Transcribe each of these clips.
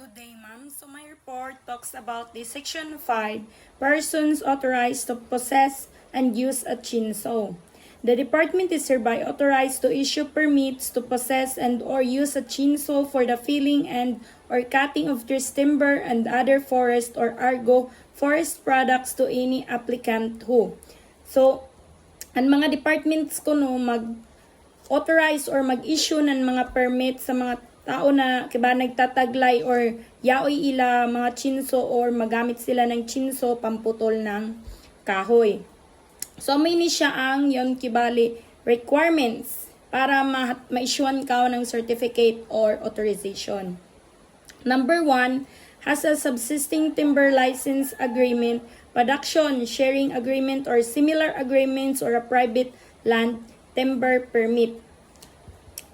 Good day, ma'am. So my report talks about the Section 5, persons authorized to possess and use a chainsaw. The department is hereby authorized to issue permits to possess and or use a chainsaw for the felling and or cutting of trees, timber, and other forest or argo forest products to any applicant who. So, ang mga departments ko no, mag-authorize or mag-issue ng mga permit sa mga tao na kiba nagtataglay or yaoy ila mga chinso or magamit sila ng chinso pamputol ng kahoy. So may ni siya ang yon kibali requirements para ma-issuean ka ng certificate or authorization. Number 1, has a subsisting timber license agreement, production, sharing agreement, or similar agreements, or a private land timber permit.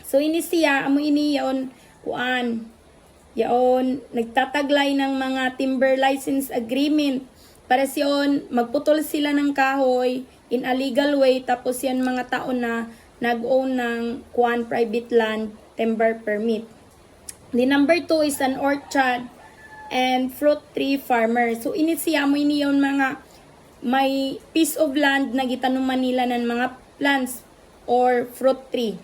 So ini siya, amo ini yon kuan. Yaon nagtataglay ng mga timber license agreement para siyon magputol sila ng kahoy in a legal way, tapos yan mga tao na nag-own ng kuan private land timber permit. The number 2 is an orchard and fruit tree farmer. So ini siya mo ini yon mga may piece of land na gitanuman nila ng mga plants or fruit tree.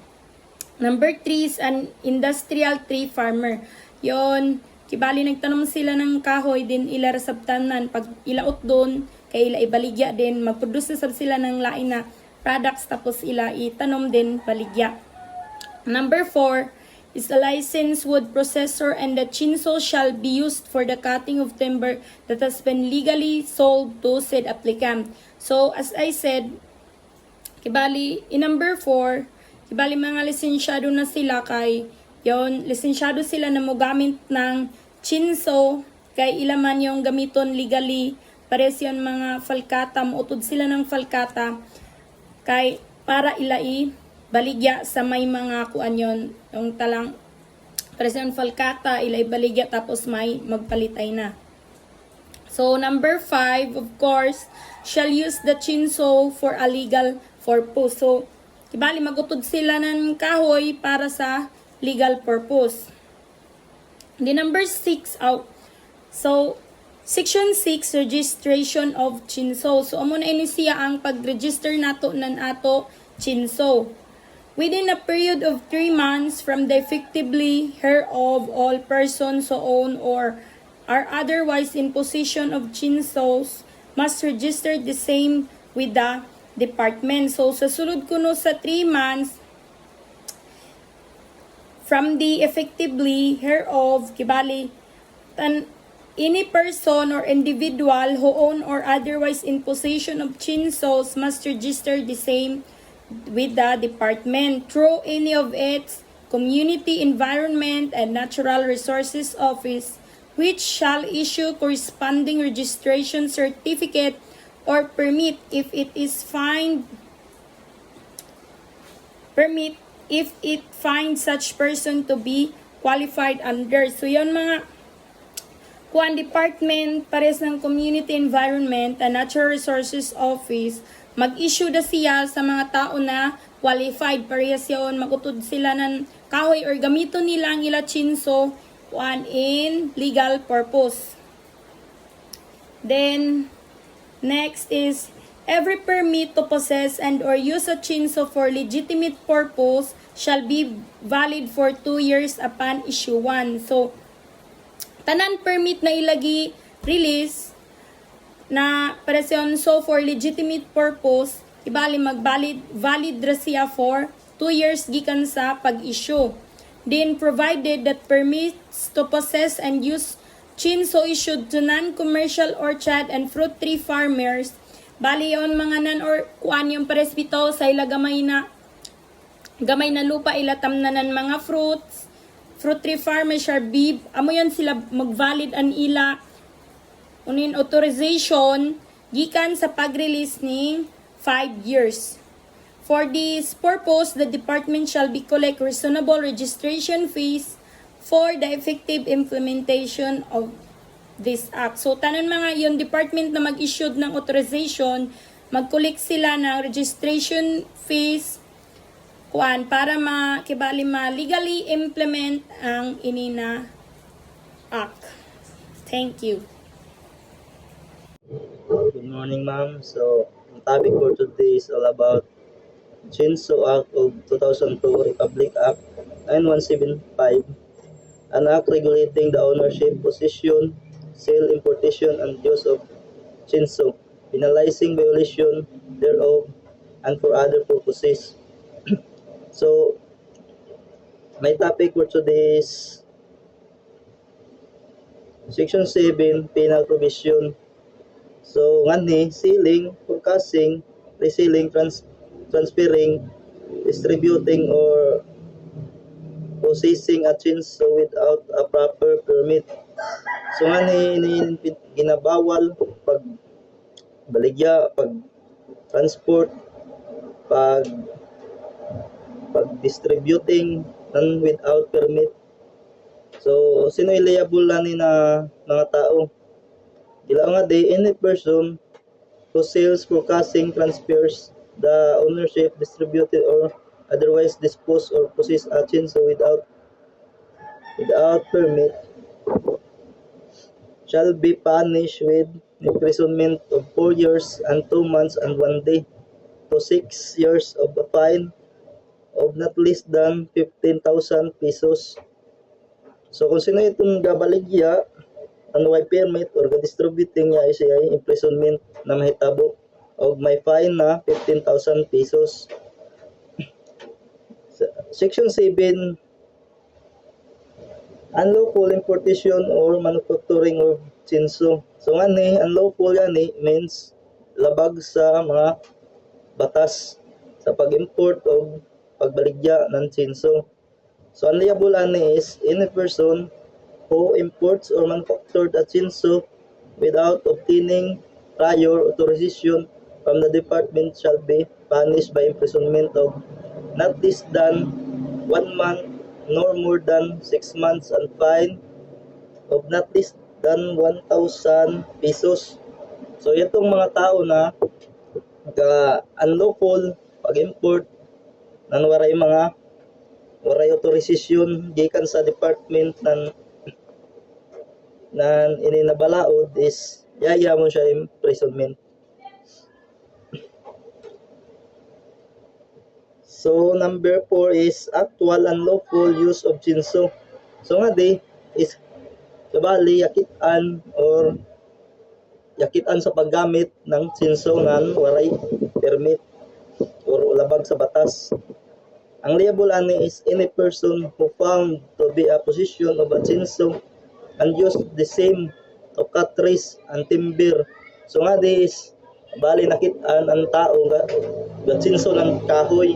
Number 3 is an industrial tree farmer. Yon, kibali nagtanom sila ng kahoy din ila resabtanan. Pag ilaot doon, kay ila ibaligya din. Magproduce sab sila ng lain na products tapos ila itanom din baligya. Number 4 is a licensed wood processor, and the chainsaw shall be used for the cutting of timber that has been legally sold to said applicant. So, as I said, kibali, in number 4, kibali mga lisensyado na sila kay yon lisensyado sila na mogamit ng chainsaw kay ilaman yung gamiton legally pares yon mga falkata, muutod sila ng falkata kay para ilai baligya sa may mga kuan yon yung talang pares yon falkata ilai baligya tapos may magpalitay na. So number 5, of course, shall use the chainsaw for a legal purpose. So kibali magutod sila ng kahoy para sa legal purpose. The number 6 out. So Section 6, registration of chainsaw. So amo na ini siya ang pag-register nato nan ato chainsaw. Within a period of 3 months from the effectively hereof, all persons who own or are otherwise in possession of chainsaws must register the same with the department. So sa sulod kuno sa 3 months from the effectively hereof, kibali any person or individual who own or otherwise in possession of chainsaws must register the same with the department through any of its community, environment, and natural resources office, which shall issue corresponding registration certificate or permit if it finds such person to be qualified under. So yon mga kuan department pares ng community, environment, and natural resources office mag-issue da siya sa mga tao na qualified parehas yon magutod sila ng kahoy or gamito nila ang ila chainsaw kuan in legal purpose. Then next is every permit to possess and or use a chainsaw for legitimate purpose shall be valid for 2 years upon issuance. So tanan permit na ilagi release na presyon so for legitimate purpose ibali valid ra siya for 2 years gikan sa pag-issue. Then provided that permits to possess and use chainsaw issued to non-commercial orchard and fruit tree farmers, bali yon mga nan or kuan yung pares bitaw sa ila gamay na lupa ila tamnanan mga fruit tree farmers are bib amo yon sila magvalid an ila unin authorization gikan sa pag-release ni 5 years. For this purpose, the department shall be collect reasonable registration fees for the effective implementation of this act. So tanan mga yung department na mag-issue ng authorization, mag-collect sila ng registration fees kuan para legally implement ang inina Act. Thank you. Good morning, ma'am. So, ang topic for today is all about Chinso Act of 2002, Republic Act 9175, an act regulating the ownership, possession, sale, importation, and use of Chinso, penalizing violation thereof, and for other purposes. So, my topic for today is Section 7, Penal Provision. So, ngani, selling, forecasting, reselling, transferring, distributing, or possessing a chainsaw without a proper permit. So, ngani, ginabawal pag baligya, pag transport, pag distributing nang without permit. So, sino liable na ni na mga tao? Ila nga day, any person who sells, forecasting, transfers the ownership, distributed, or otherwise dispose or possess a chainsaw without permit shall be punished with imprisonment of 4 years and 2 months and 1 day to 6 years of a fine of not less than 15,000 pesos. So kung sino itong gabaligya, ano may permit or ga-distributing niya ay siya ay imprisonment na mahitabo o may fine na 15,000 pesos. Section 7, unlawful importation or manufacturing of chainsaw. So ngani, unlawful yani means labag sa mga batas sa pag-import o pagbaligya ng chainsaw. So unliable ani is any person who imports or manufactured a chainsaw without obtaining prior authorization from the department shall be punished by imprisonment of not less than 1 month nor more than 6 months and fine of not less than 1,000 pesos. So itong mga tao na unlawful pag-import nan waray authorization gikan sa department nan ininabalaod is yaya mo siya imprisonment. So number 4 is actual unlawful use of chainsaw. So nga di is kabali yakitan sa paggamit ng chainsaw nan waray permit or labag sa batas. Ang liable ani is any person who found to be a possession of a chainsaw and use the same to cut trees and timber. So nga di is bali nakitaan ang tao nga chainsaw ng kahoy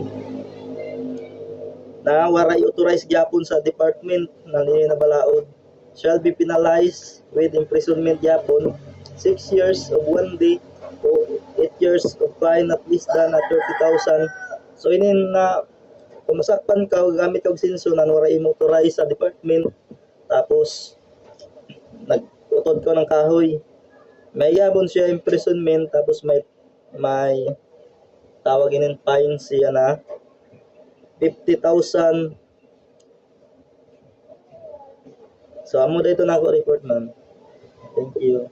na waray authorized gyapon sa department na ininabalaod shall be penalized with imprisonment gyapon 6 years of 1 day o 8 years of fine at least than 30,000. So inin na kung masakpan ka gamit og sinso na waray motorized sa department tapos nagutod ko ng kahoy may yabon siya imprisonment tapos may tawagin ng fine siya na 50,000. So amo dito na ako report, ma'am. Thank you.